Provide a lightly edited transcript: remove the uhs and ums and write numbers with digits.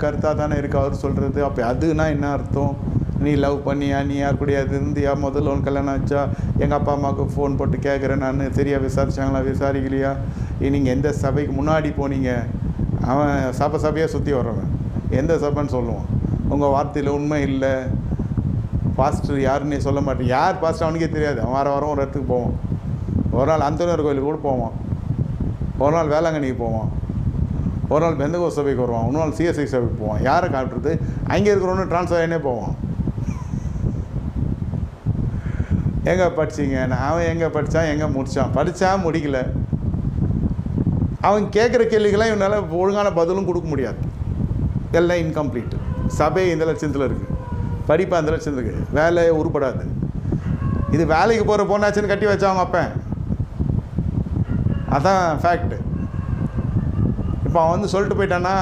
கருத்தாக தானே இருக்கு அவர் சொல்கிறது. அப்போ அதுனா என்ன அர்த்தம்? நீ லவ் பண்ணியா, நீ யார் கூடயாது இருந்தியா, முதல்ல உன் கல்யாணம் ஆச்சா, எங்கள் அப்பா அம்மாவுக்கு ஃபோன் போட்டு கேட்குறேன் நான், சரியா விசாரிச்சாங்களா விசாரிக்கலையா, நீங்கள் எந்த சபைக்கு முன்னாடி போனீங்க, அவன் சபையாக சுற்றி வர்றவன் எந்த சபைன்னு சொல்லுவான். உங்கள் வார்த்தையில் உண்மை இல்லை, பாஸ்டர் யாருன்னே சொல்ல மாட்டேன். யார் பாஸ்டர் அவனுக்கே தெரியாது. அவன் வாரம் ஒரு இடத்துக்கு போவான். ஒரு நாள் அந்தோனியார் கோயிலுக்கு கூட போவான், ஒரு நாள் வேளாங்கண்ணிக்கு போவான், ஒரு நாள் பெந்தகோஸ்து சபைக்கு வருவான், ஒரு நாள் சிஎஸ்ஐ சபைக்கு போவான். யாரை காட்டுறது? அங்கே இருக்கிறவனு ட்ரான்ஸ்ஃபர் ஆகினே போவான். எங்கே படிச்சிங்க? அவன் எங்கே படித்தான், எங்கே படித்தான் முடிக்கல. அவன் கேட்குற கேள்விக்கெல்லாம் இவனால் ஒழுங்கான பதிலும் கொடுக்க முடியாது. எல்லாம் இன்கம்ப்ளீட். சபை இந்த லட்சத்தில் இருக்குது, படிப்பு அந்த லட்சத்தில் இருக்குது, வேலையை உருப்படாது. இது வேலைக்கு போகிற பொண்ணாச்சுன்னு கட்டி வச்சா அவங்க அப்பன். அதான் ஃபேக்ட்டு. இப்போ அவன் சொல்லிட்டு போயிட்டான்னா